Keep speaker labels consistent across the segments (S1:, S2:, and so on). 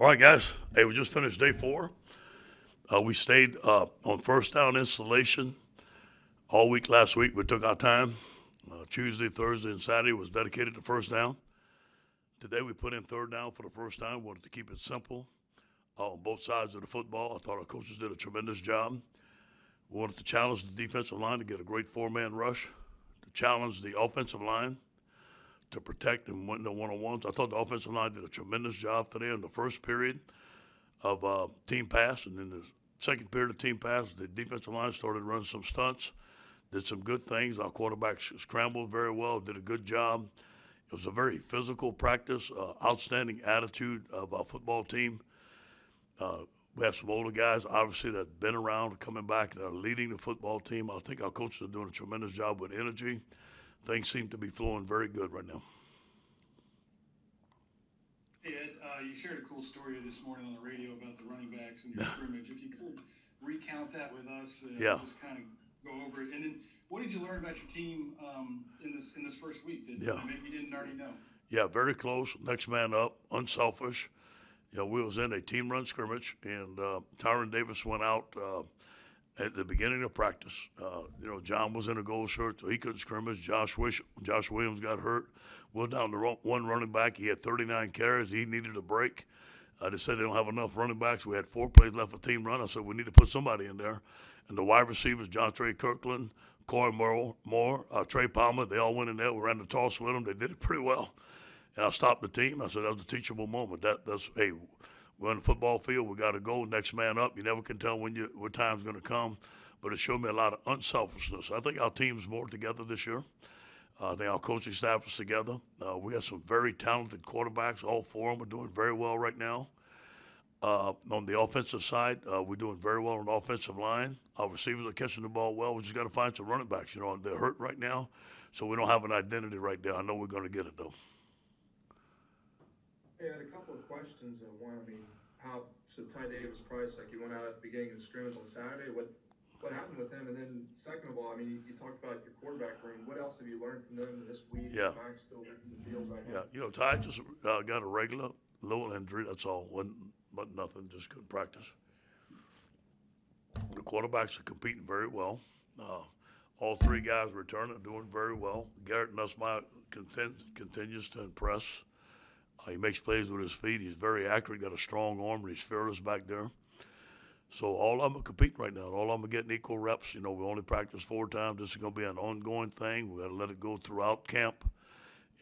S1: All right, guys. Hey, we just finished day 4. We stayed on first down installation all week last week. We took our time. Tuesday, Thursday, and Saturday was dedicated to first down. Today we put in third down for the first time. Wanted to keep it simple on both sides of the football. I thought our coaches did a tremendous job. We wanted to challenge the defensive line to get a great four-man rush, to challenge the offensive line to protect and win the one-on-ones. I thought the offensive line did a tremendous job today in the first period of team pass, and in the second period of team pass, the defensive line started running some stunts, did some good things. Our quarterback scrambled very well, did a good job. It was a very physical practice, outstanding attitude of our football team. We have some older guys, obviously, that have been around, coming back, that are leading the football team. I think our coaches are doing a tremendous job with energy. Things seem to be flowing very good right now.
S2: Hey, Ed, you shared a cool story this morning on the radio about the running backs and your scrimmage. If you could recount that with us, just kind of go over it. And then what did you learn about your team in this first week that maybe you didn't already know?
S1: Yeah, very close, next man up, unselfish. We was in a team run scrimmage, and Tyron Davis went out at the beginning of practice. John was in a gold shirt, so he couldn't scrimmage. Josh Williams got hurt. We're down to one running back. He had 39 carries. He needed a break. They said they don't have enough running backs. We had 4 plays left for team run. I said we need to put somebody in there. And the wide receivers, John Trey Kirkland, Corey Moore, Trey Palmer, they all went in there. We ran the toss with them. They did it pretty well. And I stopped the team. I said that was a teachable moment. Hey, we're on the football field. We got to go. Next man up. You never can tell what time's going to come. But it showed me a lot of unselfishness. I think our team's more together this year. I think our coaching staff is together. We have some very talented quarterbacks. All 4 of them are doing very well right now. On the offensive side, we're doing very well on the offensive line. Our receivers are catching the ball well. We just got to find some running backs. They're hurt right now, so we don't have an identity right there. I know we're going to get it, though.
S3: I had a couple of questions. One, Ty Davis Price, like he went out at the beginning of the scrimmage on Saturday. What happened with him? And then second of all, you talked about your quarterback room. What else have you learned from them this week?
S1: Yeah.
S3: Max still in the field right now.
S1: Ty just got a regular little injury. That's all. Wasn't nothing. Just couldn't practice. The quarterbacks are competing very well. All 3 guys returning, doing very well. Garrett Nussmeier continues to impress. He makes plays with his feet. He's very accurate, got a strong arm, and he's fearless back there. So all of them are competing right now. All of them are getting equal reps. We only practice 4 times. This is going to be an ongoing thing. We got to let it go throughout camp.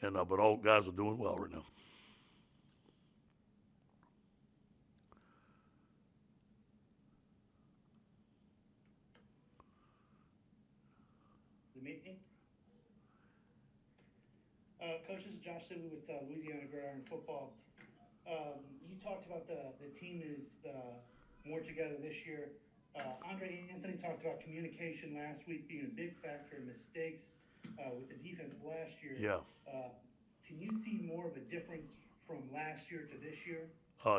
S1: But all guys are doing well right now.
S4: Coach, this is Josh Sibley with Louisiana Gridiron Football. You talked about the team is more together this year. Andre Anthony talked about communication last week being a big factor in mistakes with the defense last year.
S1: Yeah.
S4: Can you see more of a difference from last year to this year?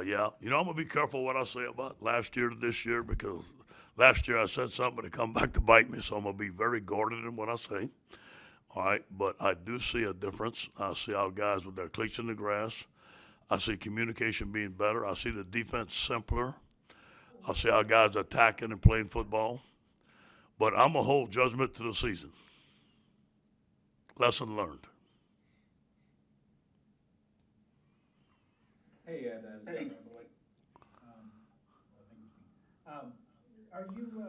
S1: Yeah. I'm going to be careful what I say about last year to this year, because last year I said something to come back to bite me, so I'm going to be very guarded in what I say. All right, but I do see a difference. I see our guys with their cleats in the grass. I see communication being better. I see the defense simpler. I see our guys attacking and playing football. But I'm going to hold judgment to the season. Lesson learned.
S5: Hey, Ed.
S2: Hey.
S5: Are you,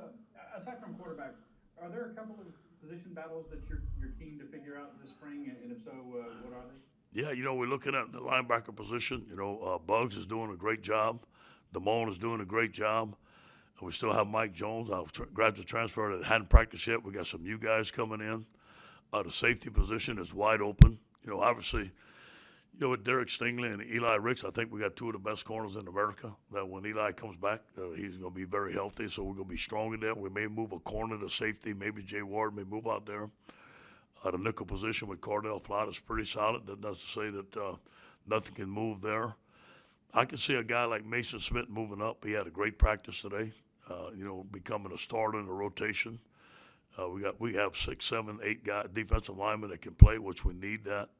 S5: aside from quarterback, are there a couple of position battles that you're keen to figure out this spring, and if so, what are they?
S1: Yeah, we're looking at the linebacker position. Bugs is doing a great job. Damone is doing a great job. We still have Mike Jones, our graduate transfer that hadn't practiced yet. We got some new guys coming in. The safety position is wide open. Obviously, with Derek Stingley and Eli Ricks, I think we got 2 of the best corners in America. That when Eli comes back, he's going to be very healthy, so we're going to be strong in there. We may move a corner to safety. Maybe Jay Ward may move out there. The nickel position with Cordell Flott is pretty solid. That doesn't say that nothing can move there. I can see a guy like Mason Smith moving up. He had a great practice today, becoming a starter in the rotation. We have 6, 7, 8 defensive linemen that can play, which we need that.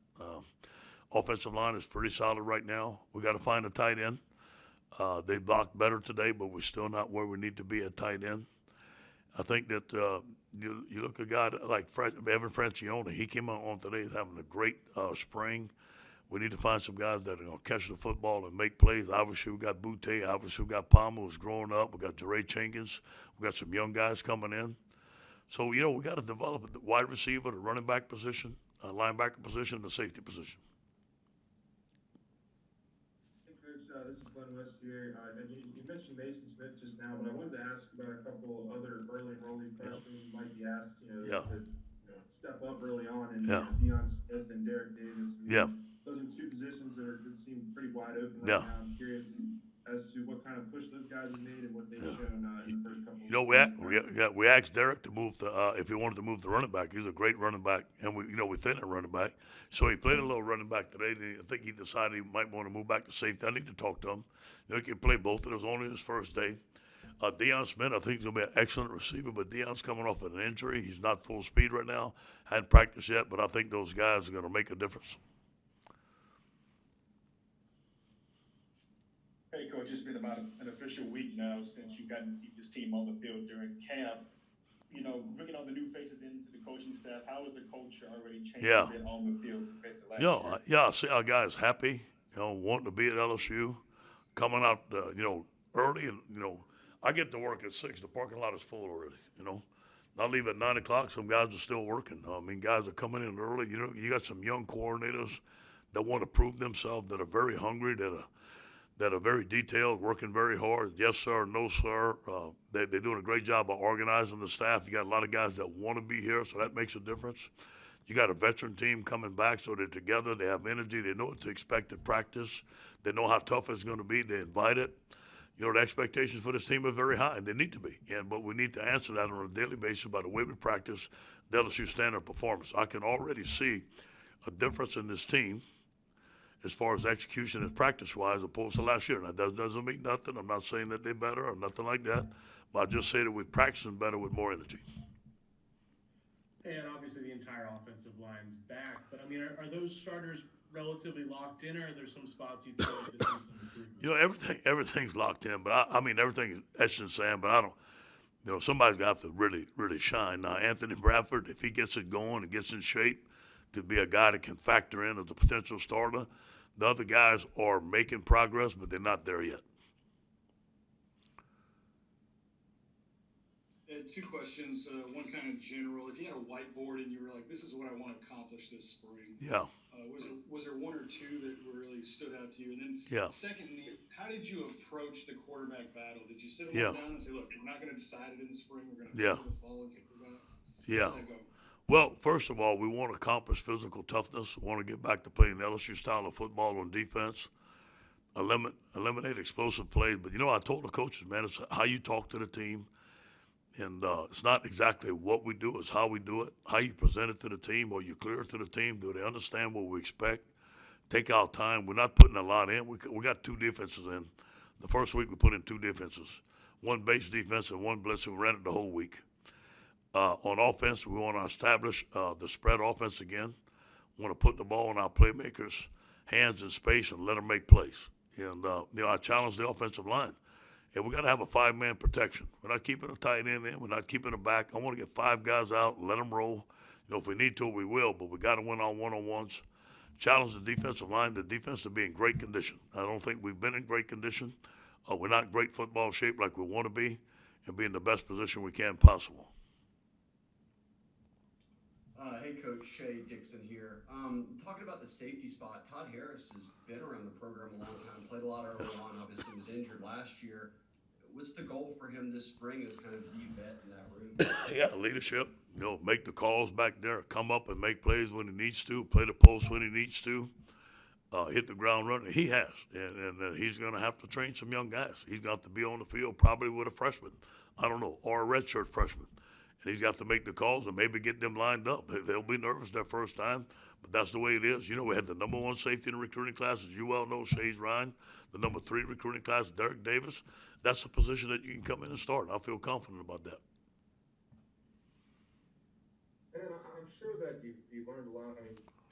S1: Offensive line is pretty solid right now. We got to find a tight end. They blocked better today, but we're still not where we need to be at tight end. I think that you look at a guy like Evan Francione. He came out on today. He's having a great spring. We need to find some guys that are going to catch the football and make plays. Obviously, we got Butte. Obviously, we got Palmer who's growing up. We got Jeray Jenkins. We got some young guys coming in. So, we got to develop the wide receiver, the running back position, linebacker position, the safety position.
S6: Hey, Coach, this is Glenn West here. And you mentioned Mason Smith just now, but I wanted to ask about a couple other early enrollee freshmen who might be asked, to step up early on, and Dion Smith and Derek Davis. Those are two positions that seem pretty wide open right now. I'm curious as to what kind of push those guys have made and what they've shown in the first couple.
S1: We asked Derek to move if he wanted to move the running back. He's a great running back, and we thin a running back. So he played a little running back today. I think he decided he might want to move back to safety. I need to talk to him. He can play both. It was only his first day. Dion Smith, I think he's going to be an excellent receiver, but Dion's coming off an injury. He's not full speed right now. Hadn't practiced yet, but I think those guys are going to make a difference.
S7: Hey, Coach, it's been about an official week now since you've gotten to see this team on the field during camp. Bringing all the new faces into the coaching staff, how has the culture already changed a bit on the field compared to last year?
S1: I see our guys happy, wanting to be at LSU, coming out, early. And, I get to work at 6. The parking lot is full already, I leave at 9 o'clock. Some guys are still working. Guys are coming in early. You got some young coordinators that want to prove themselves, that are very hungry, that are very detailed, working very hard. Yes, sir, no, sir. They're doing a great job of organizing the staff. You got a lot of guys that want to be here, so that makes a difference. You got a veteran team coming back, so they're together. They have energy. They know what to expect at practice. They know how tough it's going to be. They invite it. The expectations for this team are very high, and they need to be. But we need to answer that on a daily basis by the way we practice, the LSU standard performance. I can already see a difference in this team as far as execution and practice-wise opposed to last year. Now, that doesn't mean nothing. I'm not saying that they're better or nothing like that, but I just say that we're practicing better with more energy.
S8: And obviously the entire offensive line's back, but are those starters relatively locked in, or are there some spots you'd say like to see some improvement?
S1: Everything's locked in, but everything is etched in sand, but I don't, somebody's got to have to really, really shine. Now, Anthony Bradford, if he gets it going and gets in shape, could be a guy that can factor in as a potential starter. The other guys are making progress, but they're not there yet.
S2: Two questions. One kind of general. If you had a whiteboard and you were like, "This is what I want to accomplish this spring," was there one or two that really stood out to you? And then, secondly, how did you approach the quarterback battle? Did you sit them down and say, "Look, we're not going to decide it in the spring. We're going to do it in the fall and figure it out"? How did that go?
S1: Well, first of all, we want to accomplish physical toughness. We want to get back to playing the LSU style of football on defense. Eliminate explosive plays. But I told the coaches, man, it's how you talk to the team. And it's not exactly what we do, it's how we do it, how you present it to the team, or you clear it to the team. Do they understand what we expect? Take our time. We're not putting a lot in. We got 2 defenses in. The first week we put in 2 defenses, one base defense and one blitz, and we ran it the whole week. On offense, we want to establish the spread offense again. We want to put the ball in our playmakers' hands in space and let them make plays. And, I challenge the offensive line. And we got to have a 5-man protection. We're not keeping a tight end in. We're not keeping a back. I want to get 5 guys out and let them roll. If we need to, we will, but we got to win on one-on-ones. Challenge the defensive line. The defense to be in great condition. I don't think we've been in great condition. We're not in great football shape like we want to be, and be in the best position we can possible.
S9: Hey, Coach, Shea Dixon here. Talking about the safety spot, Todd Harris has been around the program a long time, played a lot early on, obviously was injured last year. What's the goal for him this spring as kind of the vet in that room?
S1: Leadership. Make the calls back there, come up and make plays when he needs to, play the post when he needs to, hit the ground running. He has, and he's going to have to train some young guys. He's got to be on the field probably with a freshman, or a redshirt freshman. And he's got to make the calls and maybe get them lined up. They'll be nervous their first time, but that's the way it is. We had the number 1 safety in the recruiting class, as you well know, Shays Ryan. The number 3 recruiting class, Derek Davis. That's a position that you can come in and start. I feel confident about that.
S3: And I'm sure that you learned a lot.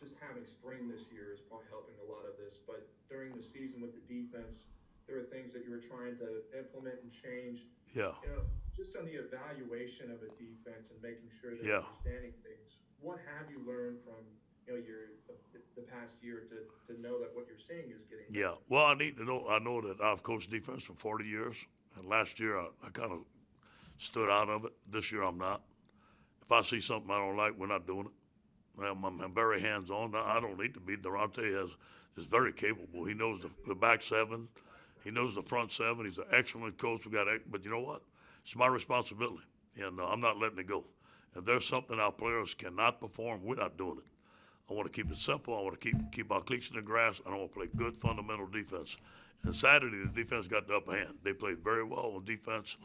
S3: Just having spring this year is probably helping a lot of this. But during the season with the defense, there were things that you were trying to implement and change.
S1: Yeah.
S3: You know, just on the evaluation of a defense and making sure that
S1: Yeah.
S3: you're understanding things, what have you learned from, you know, the past year to know that what you're seeing is getting
S1: Yeah. Well, I need to know. I know that I've coached defense for 40 years, and last year I kind of stood out of it. This year I'm not. If I see something I don't like, we're not doing it. I'm very hands-on. I don't need to be. Durante is very capable. He knows the back seven. He knows the front seven. He's an excellent coach. But you know what? It's my responsibility, and I'm not letting it go. If there's something our players cannot perform, we're not doing it. I want to keep it simple. I want to keep our cleats in the grass, and I want to play good fundamental defense. And Saturday, the defense got the upper hand. They played very well on defense,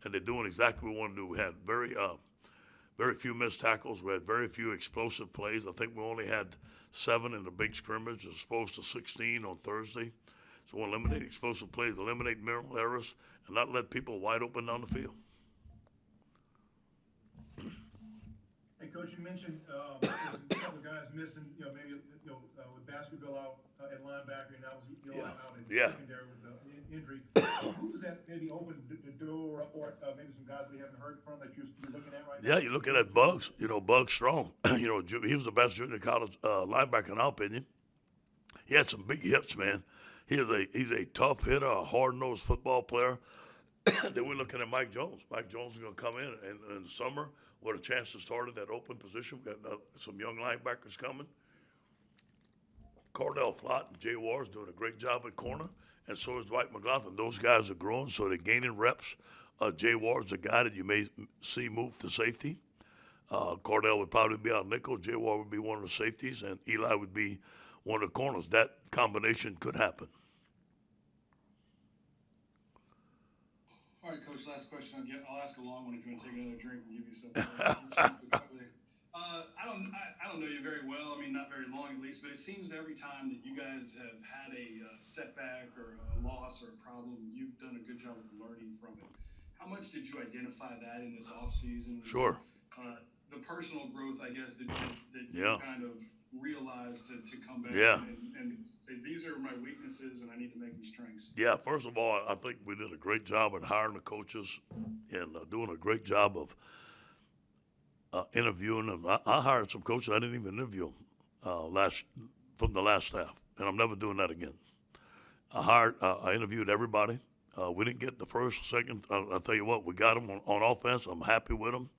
S1: and they're doing exactly what we want to do. We had very few missed tackles. We had very few explosive plays. I think we only had 7 in the big scrimmage as opposed to 16 on Thursday. So we'll eliminate explosive plays, eliminate minimal errors, and not let people wide open down the field.
S10: Hey, Coach, you mentioned there's a couple guys missing, maybe with Baskerville out at linebacker, and that was out in secondary with the injury. Who does that maybe open the door or maybe some guys we haven't heard from that you're looking at right now?
S1: Yeah, you're looking at Bugs. Bugs Strong. He was the best junior college linebacker in our opinion. He had some big hips, man. He's a tough hitter, a hard-nosed football player. Then we're looking at Mike Jones. Mike Jones is going to come in the summer with a chance to start at that open position. We've got some young linebackers coming. Cordell Flott and Jay Ward's doing a great job at corner, and so is Dwight McLaughlin. Those guys are growing, so they're gaining reps. Jay Ward's a guy that you may see move to safety. Cordell would probably be out nickel. Jay Ward would be one of the safeties, and Eli would be one of the corners. That combination could happen.
S2: All right, Coach, last question. I'll ask a long one if you want to take another drink and give you something. I don't know you very well. I mean, not very long at least, but it seems every time that you guys have had a setback or a loss or a problem, you've done a good job of learning from it. How much did you identify that in this offseason?
S1: Sure.
S2: The personal growth, I guess, that you kind of realized to come back and say, these are my weaknesses and I need to make them strengths.
S1: Yeah, first of all, I think we did a great job at hiring the coaches and doing a great job of interviewing them. I hired some coaches I didn't even interview from the last staff, and I'm never doing that again. I interviewed everybody. We didn't get the first, second. I'll tell you what, we got them on offense. I'm happy with them.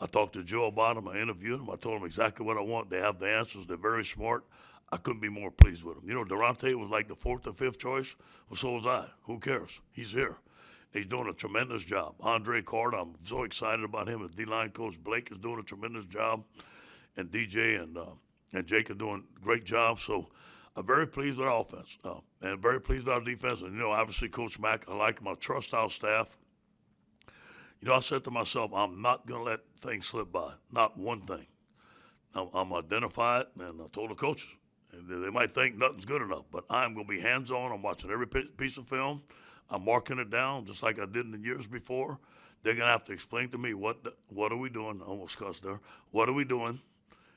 S1: I talked to Joe about them. I interviewed them. I told them exactly what I want. They have the answers. They're very smart. I couldn't be more pleased with them. Durante was like the 4th or 5th choice. Well, so was I. Who cares? He's here. He's doing a tremendous job. Andre Carter, I'm so excited about him. And D-line coach Blake is doing a tremendous job. And DJ and Jake are doing a great job. So I'm very pleased with our offense and very pleased with our defense. And, obviously Coach Mack, I like him. I trust our staff. I said to myself, I'm not going to let things slip by. Not one thing. I'm identified, and I told the coaches. They might think nothing's good enough, but I'm going to be hands-on. I'm watching every piece of film. I'm marking it down just like I did in the years before. They're going to have to explain to me what are we doing. I almost cussed there. What are we doing?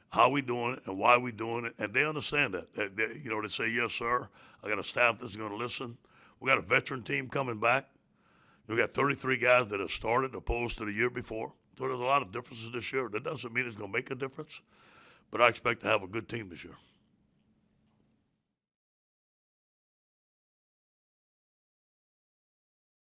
S1: How are we doing it? And why are we doing it? And they understand that. They say, yes, sir. I got a staff that's going to listen. We got a veteran team coming back. We got 33 guys that have started opposed to the year before. So there's a lot of differences this year. That doesn't mean it's going to make a difference, but I expect to have a good team this year.